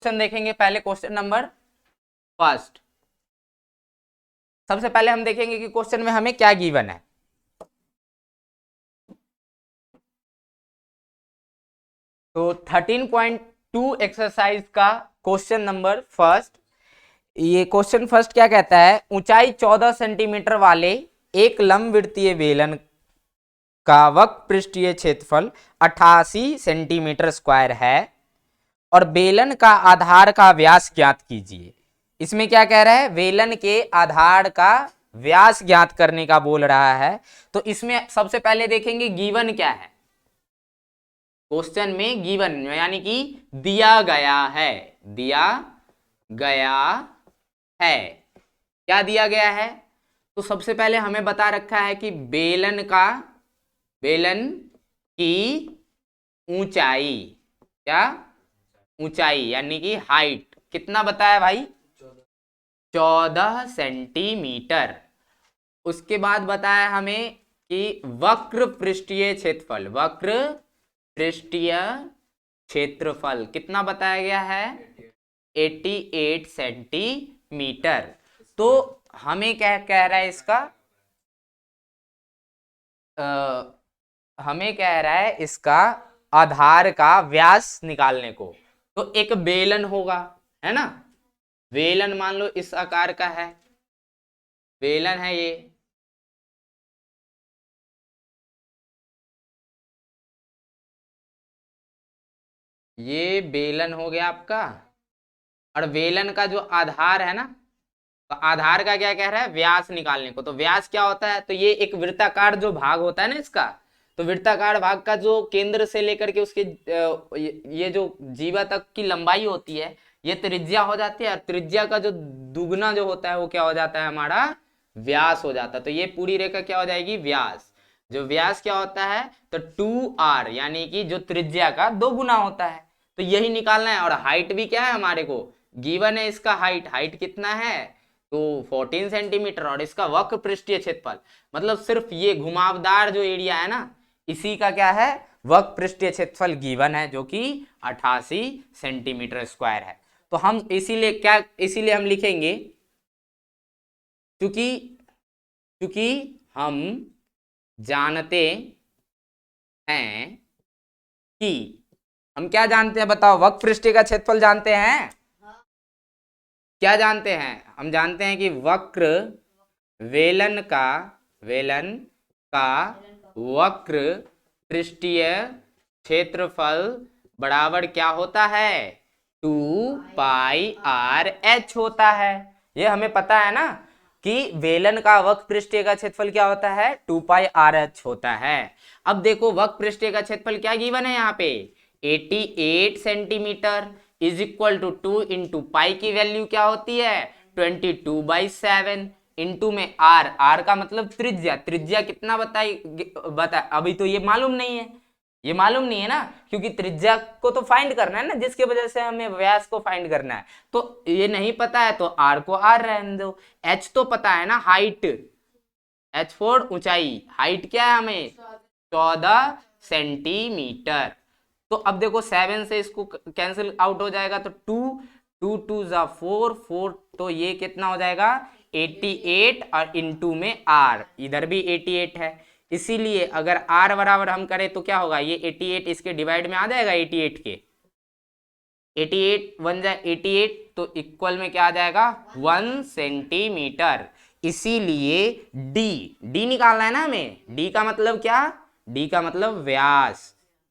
Question देखेंगे पहले question number first. सबसे पहले हम देखेंगे कि क्वेश्चन में हमें क्या गिवन है। तो 13.2 एक्सरसाइज का क्वेश्चन नंबर फर्स्ट। ये क्वेश्चन फर्स्ट क्या कहता है, ऊंचाई 14 सेंटीमीटर वाले एक लंबवृत्तीय बेलन का वक्र पृष्ठीय क्षेत्रफल 88 सेंटीमीटर स्क्वायर है और बेलन का आधार का व्यास ज्ञात कीजिए। इसमें क्या कह रहा है, बेलन के आधार का व्यास ज्ञात करने का बोल रहा है। तो इसमें सबसे पहले देखेंगे गिवन क्या है। क्वेश्चन में गिवन यानी कि दिया गया है, दिया गया है। क्या दिया गया है? तो सबसे पहले हमें बता रखा है कि बेलन की ऊंचाई, क्या ऊंचाई यानी कि हाइट कितना बताया भाई, 14 सेंटीमीटर। उसके बाद बताया हमें कि वक्र पृष्ठीय क्षेत्रफल, वक्र पृष्ठीय क्षेत्रफल कितना बताया गया है, 88 सेंटीमीटर। तो हमें क्या कह रहा है इसका, हमें कह रहा है इसका आधार का व्यास निकालने को। तो एक बेलन होगा, है ना, बेलन मान लो इस आकार का है, बेलन है ये बेलन हो गया आपका। और बेलन का जो आधार है ना, तो आधार का क्या कह रहा है, व्यास निकालने को। तो व्यास क्या होता है, तो ये एक वृत्ताकार जो भाग होता है ना इसका, तो वृत्ताकार भाग का जो केंद्र से लेकर के उसके ये जो जीवा तक की लंबाई होती है, ये त्रिज्या हो जाती है। और त्रिज्या का जो दुगना जो होता है वो क्या हो जाता है, हमारा व्यास हो जाता है। तो ये पूरी रेखा क्या हो जाएगी, व्यास। जो व्यास क्या होता है, तो 2r यानी कि जो त्रिज्या का 2 गुना होता है। तो यही निकालना है। और हाइट भी क्या है हमारे को गिवन है, इसका हाइट कितना है, तो 14 सेंटीमीटर। और इसका वक्र पृष्ठीय क्षेत्रफल मतलब सिर्फ ये घुमावदार जो एरिया है ना, इसी का क्या है, वक्र पृष्ठीय क्षेत्रफल गिवन है, जो कि 88 सेंटीमीटर स्क्वायर है। तो हम इसीलिए हम लिखेंगे, क्योंकि हम जानते हैं कि, हम क्या जानते हैं बताओ, वक्र पृष्ठीय का क्षेत्रफल जानते हैं। क्या जानते हैं, हम जानते हैं कि वक्र बेलन का वक्र पृष्ठीय क्षेत्रफल बराबर क्या होता है, 2πr/h होता है। ये हमें पता है ना कि बेलन का वक्र पृष्ठीय का क्षेत्रफल क्या होता है, 2πr/h होता है। अब देखो वक्र पृष्ठीय का क्षेत्रफल क्या गिवन है यहाँ पे, 88 centimetre is equal to 2 into pi की वैल्यू क्या होती है, 22/7 इंटू में r का मतलब त्रिज्या कितना बता अभी तो ये मालूम नहीं है ना, क्योंकि त्रिज्या को तो फाइंड करना है ना, जिसके वजह से हमें व्यास को फाइंड करना है। तो ये नहीं पता है तो r को r रहने दो। h तो पता है ना, हाइट, h फोर ऊंचाई, हाइट क्या है हमें 14 सेंटीमीटर। तो अब देखो 7 से इसको कैंसिल आउट हो जाएगा, तो 2 2 जा 4 4, तो ये कितना हो जाएगा 88 और इंटू में r, इधर भी 88 है। इसीलिए अगर r बराबर हम करें तो क्या होगा, ये 88 इसके डिवाइड में आ जाएगा 88 के, 88 1 जा 88, तो इक्वल में क्या आ जाएगा 1 सेंटीमीटर। इसीलिए d निकालना है ना हमें, d का मतलब क्या, d का मतलब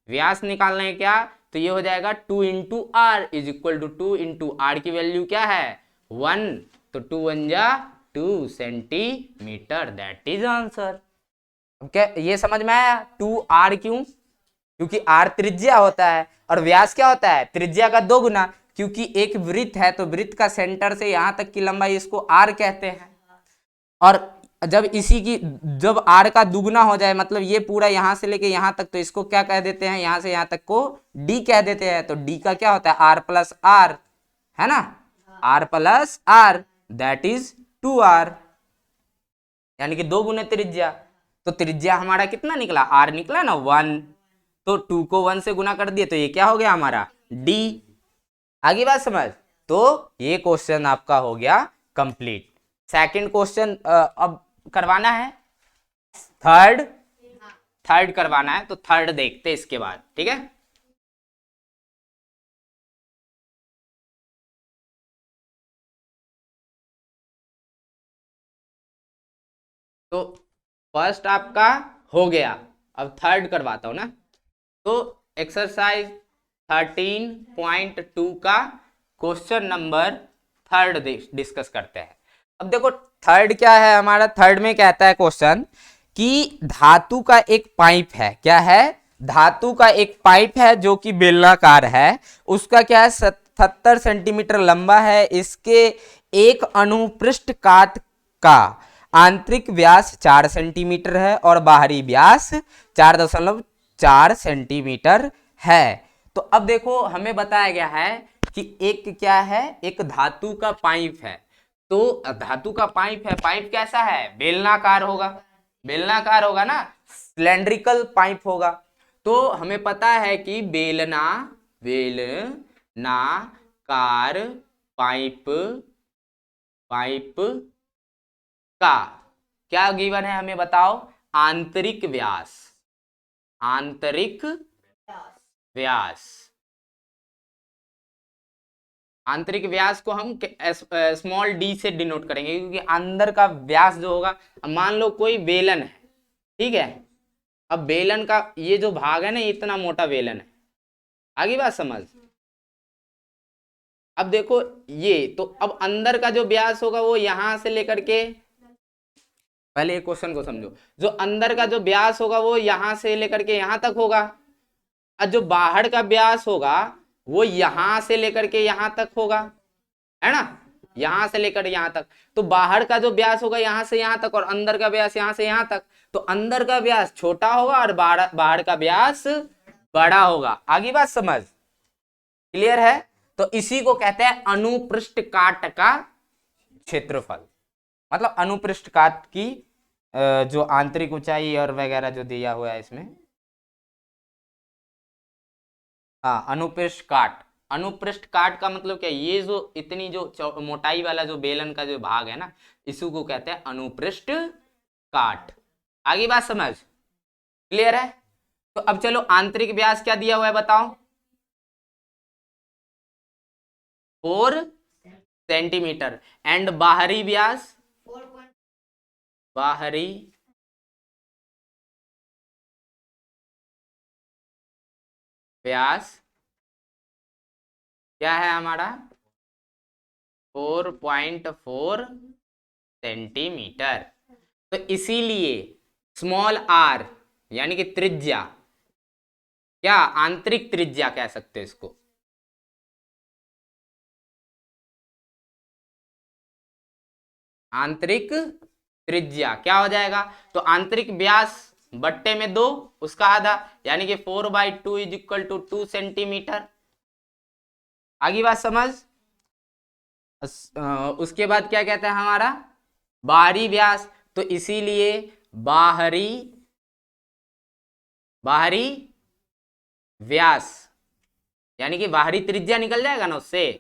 व्यास निकालना है क्या, तो ये हो जाएगा 2 into R is equal to 2 into R की वैल्यू क्या है 1, तो 2 1 जा 2 सेंटीमीटर, दैट इज आंसर। क्या ये समझ में आया, 2r क्यों, क्योंकि r त्रिज्या होता है और व्यास क्या होता है, त्रिज्या का 2 गुना। क्योंकि एक वृत्त है तो वृत्त का सेंटर से यहां तक की लंबाई इसको r कहते हैं। और जब r का दुगना हो जाए, मतलब ये पूरा यहां से लेके यहां तक, तो इसको क्या कह देते हैं, यहां से यहां तक को d कह देते हैं। तो d का क्या होता है, r प्लस r, है ना, r plus r, that is 2r, यानी कि 2 गुने त्रिज्या। तो त्रिज्या हमारा कितना निकला, r निकला ना 1, तो 2 को 1 से गुना कर दिए तो ये क्या हो गया हमारा d। आगे बात समझ। तो ये क्वेश्चन आपका हो गया कंप्लीट। सेकंड क्वेश्चन अब करवाना है, थर्ड थर्ड करवाना है, तो थर्ड देखते इसके बाद, ठीक है। तो फर्स्ट आपका हो गया, अब थर्ड करवाता हूं ना। तो एक्सरसाइज 13.2 का क्वेश्चन नंबर थर्ड डिस्कस करते हैं। अब देखो थर्ड क्या है हमारा, थर्ड में कहता है क्वेश्चन कि धातु का एक पाइप है, क्या है, धातु का एक पाइप है जो कि बेलनाकार है, उसका क्या है 70 सेंटीमीटर लंबा है, इसके एक अनुपृष्ठ काट का आंतरिक व्यास 4 सेंटीमीटर है और बाहरी व्यास 4.4 सेंटीमीटर है। तो अब देखो हमें बताया गया है कि एक क्या है, एक धातु का पाइप है। तो धातु का पाइप है, पाइप कैसा है, बेलनाकार होगा, बेलनाकार होगा ना, सिलेंड्रिकल पाइप होगा। तो हमें पता है कि बेलनाकार पाइप का क्या गिवन है हमें बताओ, आंतरिक व्यास, आंतरिक व्यास, आंतरिक व्यास को हम स्मॉल डी से डिनोट करेंगे, क्योंकि अंदर का व्यास जो होगा, मान लो कोई बेलन है, ठीक है, अब बेलन का ये जो भाग है ना, इतना मोटा बेलन है, आगे बात समझ। अब देखो ये तो, अब अंदर का जो व्यास होगा वो यहां से लेकर के, पहले एक क्वेश्चन को समझो, जो अंदर का जो व्यास होगा वो यहां से लेकर के यहां तक होगा, और जो बाहर का व्यास होगा वो यहां से लेकर के यहां तक होगा, है ना, यहां से लेकर यहां तक। तो बाहर का जो व्यास होगा यहां से यहां तक, और अंदर का व्यास यहां से यहां तक, तो अंदर का व्यास छोटा होगा और बाहर का व्यास बड़ा होगा। आगे बात समझ, क्लियर है। तो इसी को कहते हैं अनुपृष्ठ काट का क्षेत्रफल, मतलब अनुपृष्ठ काट की जो आंतरिक ऊंचाई और वगैरह जो दिया हुआ है इसमें, हाँ अनुपृष्ठ काट, अनुपृष्ठ काट का मतलब क्या, ये जो इतनी जो मोटाई वाला जो बेलन का जो भाग है ना, इसी को कहते हैं अनुपृष्ठ काट। आगे बात समझ, क्लियर है। तो अब चलो आंतरिक व्यास क्या दिया हुआ है बताओ, 4 सेंटीमीटर, एंड बाहरी व्यास, बाहरी व्यास क्या है हमारा, 4.4 सेंटीमीटर। तो इसीलिए स्मॉल आर यानी कि त्रिज्या, क्या आंतरिक त्रिज्या कह सकते हैं इसको, आंतरिक त्रिज्या क्या हो जाएगा, तो आंतरिक व्यास बट्टे में 2 उसका आधा, यानी कि 4/2 इज इक्वल टू 2 सेंटीमीटर। आगे बात समझ। उसके बाद क्या कहता है हमारा, बाहरी व्यास, तो इसीलिए बाहरी बाहरी व्यास यानी कि बाहरी त्रिज्या निकल जाएगा ना, उससे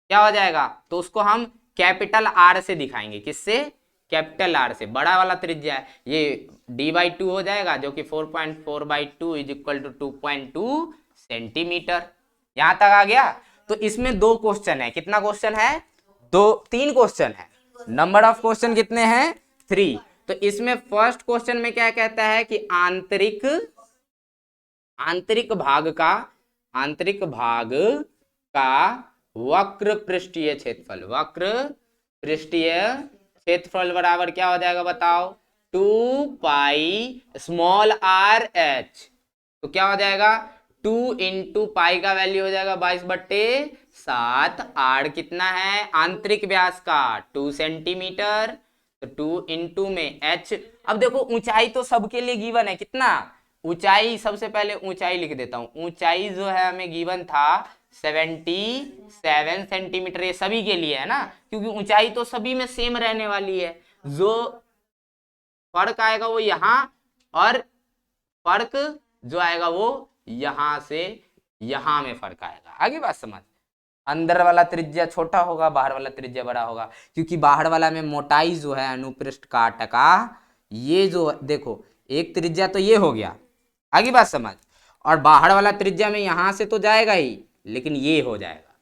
क्या हो जाएगा, तो उसको हम कैपिटल आर से दिखाएंगे, किससे, कैपिटल आर से, बड़ा वाला त्रिज्या है ये d/2 हो जाएगा, जो कि 4.4/2 इज इक्वल टू 2.2 सेंटीमीटर। यहां तक आ गया। तो इसमें 2 क्वेश्चन है, कितना क्वेश्चन है, 3 क्वेश्चन है, नंबर ऑफ क्वेश्चन कितने हैं, 3। तो इसमें फर्स्ट क्वेश्चन में क्या कहता है कि आंतरिक भाग का वक्र पृष्ठीय क्षेत्रफल, वक्र पृष्ठीय क्षेत्रफल बराबर क्या हो जाएगा बताओ, 2 स्मॉल r h। तो क्या हो जाएगा, 2 इंटू पाई का वैल्यू हो जाएगा 22/7, r कितना है आंतरिक व्यास का 2 सेंटीमीटर, तो 2 इंटू में h। अब देखो ऊंचाई तो सबके लिए गिवन है, कितना ऊंचाई, सबसे पहले ऊंचाई लिख देता हूं, ऊंचाई जो है हमें गिवन था 77 सेंटीमीटर, ये सभी के लिए है ना, क्योंकि ऊंचाई तो सभी में सेम रहने वाली है, जो फर्क आएगा वो यहां, और फर्क जो आएगा वो यहां से यहां में फर्क आएगा। आगे बात समझ। अंदर वाला त्रिज्या छोटा होगा, बाहर वाला त्रिज्या बड़ा होगा, क्योंकि बाहर वाला में मोटाई जो है अनुपृष्ठ काट का, ये जो देखो एक त्रिज्या तो ये हो गया, आगे बात समझ, और बाहर वाला त्रिज्या में यहां से तो जाएगा ही, लेकिन ये हो जाएगा,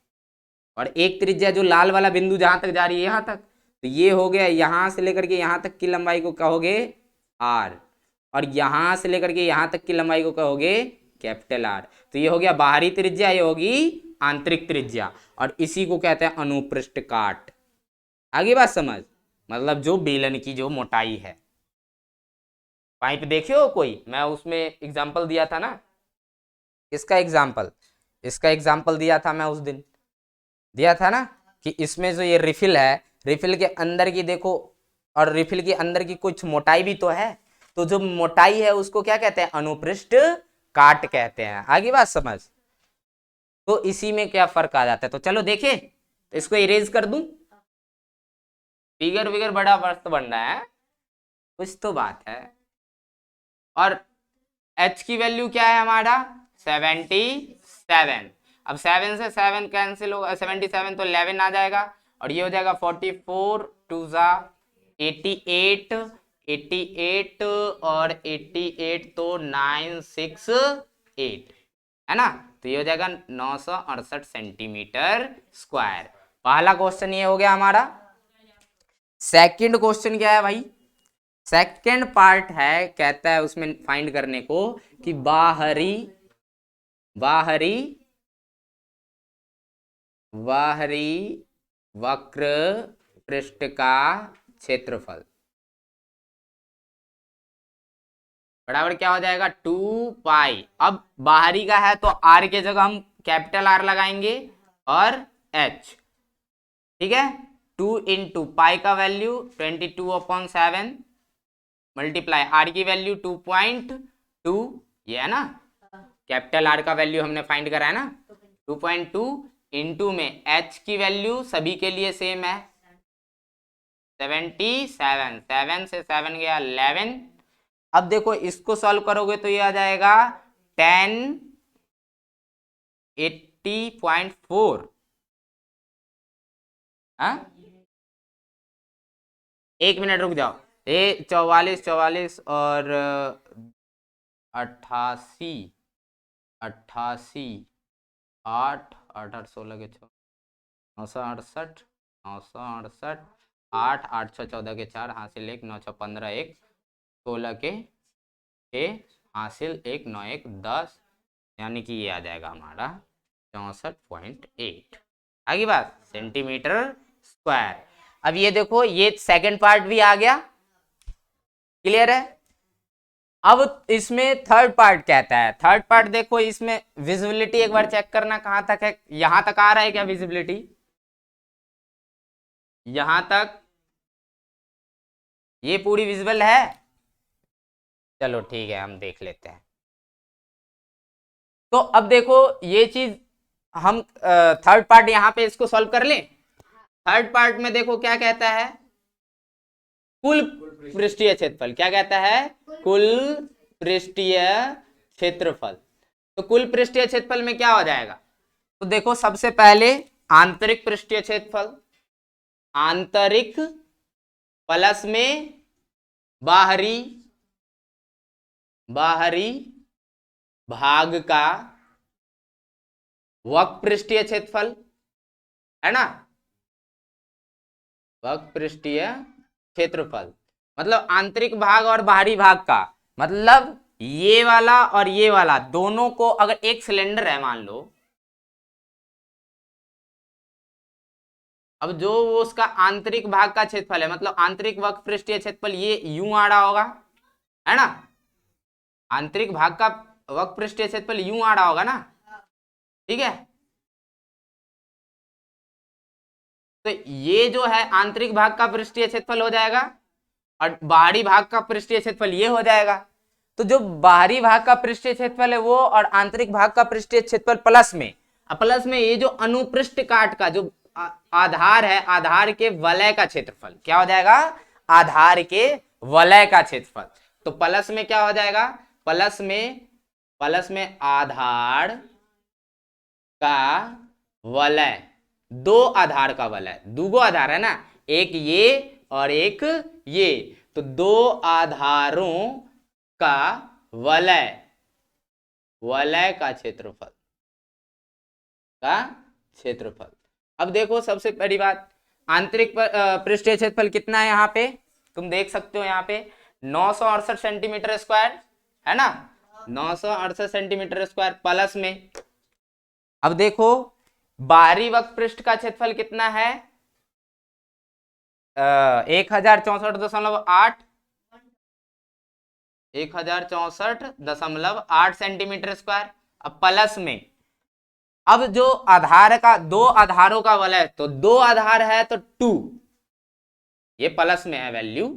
और एक त्रिज्या जो लाल वाला बिंदु जहां तक जा रही है यहां तक, तो ये हो गया, यहां से लेकर के यहां तक की लंबाई को कहोगे आर, और यहां से लेकर के यहां तक की लंबाई को कहोगे कैपिटल आर। तो ये हो गया बाहरी त्रिज्या, ये होगी आंतरिक त्रिज्या, और इसी को कहते हैं अनुपृष्ठ काट। आगे बात समझ, मतलब जो बेलन की जो मोटाई है। पाइप देखे हो कोई, मैं उसमें एग्जाम्पल दिया था ना, इसका एग्जाम्पल, इसका एग्जाम्पल दिया था मैं उस दिन, दिया था ना, कि इसमें जो ये रिफिल है, रिफिल के अंदर की देखो, और रिफिल के अंदर की कुछ मोटाई भी तो है, तो जो मोटाई है उसको क्या कहते हैं, अनुपृष्ठ काट कहते हैं। आगे बात समझ, तो इसी में क्या फर्क आ जाता है, तो चलो देखे, तो इसको इरेज कर दूं, फिगर विगर बड़ा मस्त बन रहा है, कुछ तो बात है। और h की वैल्यू क्या है हमारा 77, अब 7 से 7 कैंसिल होगा, 77 तो 11 आ जाएगा, और ये हो जाएगा 44 2 जा 88, 88 और 88 तो 968 है ना, तो ये हो जाएगा 968 सेंटीमीटर स्क्वायर। पहला क्वेश्चन ये हो गया हमारा। सेकंड क्वेश्चन क्या है भाई, सेकंड पार्ट है, कहता है उसमें फाइंड करने को कि बाहरी वक्र पृष्ठ का क्षेत्रफल बराबर क्या हो जाएगा 2 पाई। अब बाहरी का है तो आर के जगह हम कैपिटल आर लगाएंगे और एच, ठीक है, 2 इंटू पाई का वैल्यू 22/7 मल्टीप्लाई आर की वैल्यू 2.2, ये है ना, कैपिटल आर का वैल्यू हमने फाइंड करा है ना 2.2, इंटू में एच की वैल्यू सभी के लिए सेम है 77, 7 से 7 गया 11। अब देखो इसको सॉल्व करोगे तो ये आ जाएगा 1080.4, हाँ 1 मिनट रुक जाओ, ये 44 और 88 8 8 8 16 के 6 968 968 8 8 6 14 के 4 हासिल 1 9 6 15 1 16 के 6 हासिल 1 9 1 10, यानी कि ये आ जाएगा हमारा 64.8। आगे बात सेंटीमीटर स्क्वायर। अब ये देखो ये सेकंड पार्ट भी आ गया, क्लियर है। अब इसमें थर्ड पार्ट कहता है, थर्ड पार्ट देखो इसमें विजिबिलिटी एक बार चेक करना कहां तक है, यहां तक आ रहा है क्या विजिबिलिटी, यहां तक ये पूरी विजिबल है, चलो ठीक है हम देख लेते हैं। तो अब देखो ये चीज हम थर्ड पार्ट यहां पे इसको सॉल्व कर लें। थर्ड पार्ट में देखो क्या कहता है, कुल पृष्ठीय क्षेत्रफल, क्या कहता है कुल पृष्ठीय क्षेत्रफल। तो कुल पृष्ठीय क्षेत्रफल में क्या हो जाएगा, तो देखो सबसे पहले आंतरिक पृष्ठीय क्षेत्रफल, आंतरिक प्लस में बाहरी भाग का वक्र पृष्ठीय क्षेत्रफल, है ना, वक्र पृष्ठीय क्षेत्रफल मतलब आंतरिक भाग और बाहरी भाग का, मतलब ये वाला और ये वाला दोनों को, अगर एक सिलेंडर है मान लो, अब जो वो उसका आंतरिक भाग का क्षेत्रफल है, मतलब आंतरिक वक्र पृष्ठीय क्षेत्रफल ये यूं आ रहा होगा, है ना, आंतरिक भाग का वक्र पृष्ठीय क्षेत्रफल यूं आ रहा होगा ना, ठीक है। तो ये जो है आंतरिक भाग का पृष्ठीय क्षेत्रफल हो जाएगा और बाहरी भाग का पृष्ठीय क्षेत्रफल ये हो जाएगा। तो जो बाहरी भाग का पृष्ठीय क्षेत्रफल है वो और आंतरिक भाग का पृष्ठीय क्षेत्रफल प्लस में ये जो अनुपृष्ठ काट का जो आधार है, आधार के वलय का क्षेत्रफल क्या हो जाएगा, आधार के वलय का क्षेत्रफल। तो प्लस में क्या हो जाएगा, प्लस में आधार का वलय दो आधार का वलय, दूगो आधार है ना, एक ये और एक ये, तो दो आधारों का वलय, वलय का क्षेत्रफल, का क्षेत्रफल। अब देखो सबसे बड़ी बात, आंतरिक पृष्ठीय क्षेत्रफल कितना है यहाँ पे, तुम देख सकते हो यहाँ पे 968 सेंटीमीटर स्क्वायर है ना, 968 सेंटीमीटर स्क्वायर प्लस में। अब देखो बाहरी वक्र पृष्ठ का क्षेत्रफल कितना है, 1064.8, 1064.8 सेंटीमीटर स्क्वायर। अब प्लस में, अब जो आधार का, दो आधारों का वलय, तो दो आधार है तो 2, ये प्लस में है वैल्यू,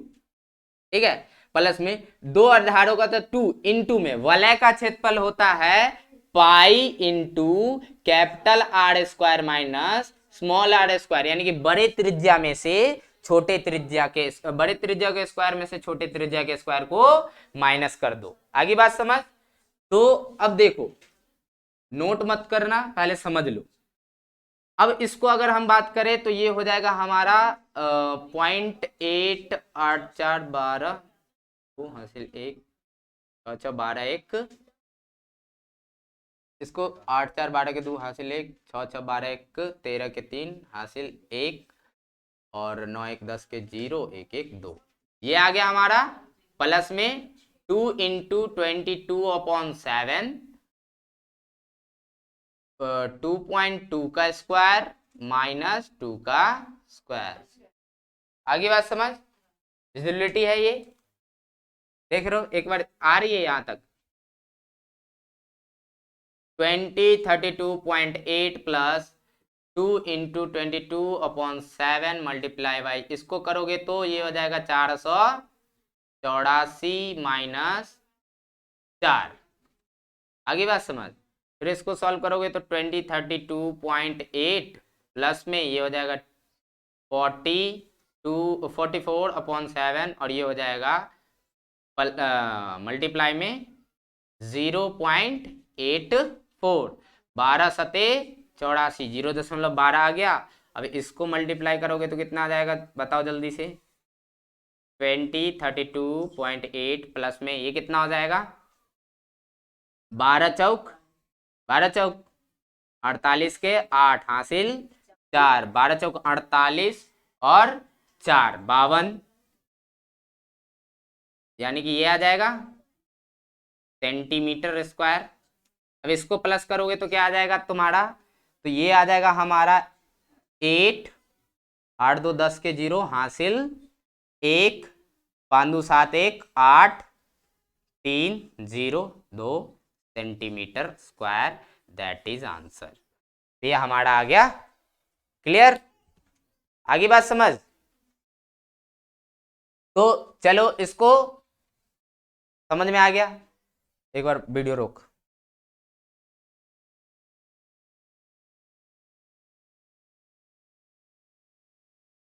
ठीक है, प्लस में दो आधारों का तो 2 इंटू में वलय का क्षेत्रफल होता है pi into capital R square minus small R square, यानी कि बड़े त्रिज्या में से छोटे त्रिज्या के, बड़े त्रिज्या के स्क्वायर में से छोटे त्रिज्या के स्क्वायर को माइनस कर दो। आगे बात समझ। तो अब देखो, नोट मत करना, पहले समझ लो। अब इसको अगर हम बात करें तो ये हो जाएगा हमारा 0.88412 हासिल 1, अच्छा 12 1, इसको 8 4 12 के 2 हासिल 1, 6 6 12 1 13 के 3 हासिल 1, और 9 1 10 के 0 1 1 2, ये आ गया हमारा प्लस में 2 इंटू 22/7, 2.2 का स्क्वायर माइनस 2 का स्क्वायर। आगे बात समझ, डिविजिबिलिटी है ये, देख रहे हो, एक बार आ रही है यहां तक, 2032.8 प्लस 2 इंटू 22/7 मल्टीप्लाई बाई, इसको करोगे तो ये हो जाएगा 484 माइनस 4। आगे बात समझ, फिर इसको सॉल्व करोगे तो 2032.8 प्लस में ये हो जाएगा 44/7, और ये हो जाएगा मल्टीप्लाई में 0.84, 12 सते 84, 0.12 आ गया। अब इसको मल्टीप्लाई करोगे तो कितना आ जाएगा बताओ जल्दी से, 2032.8 प्लस में ये कितना हो जाएगा, 12 चौक 48 के 8 हासिल 4, 12 चौक 48 और 4 52, यानी कि ये आ जाएगा सेंटीमीटर स्क्वायर। अब इसको प्लस करोगे तो क्या आ जाएगा तुम्हारा, तो ये आ जाएगा हमारा 8 8 2 10 के 0 हासिल 1 5 2 7 1 8 3 0 2 centimetre square, that is answer. ये हमारा आ गया क्लियर। आगे बात समझ। तो चलो इसको समझ में आ गया, एक बार वीडियो रोक।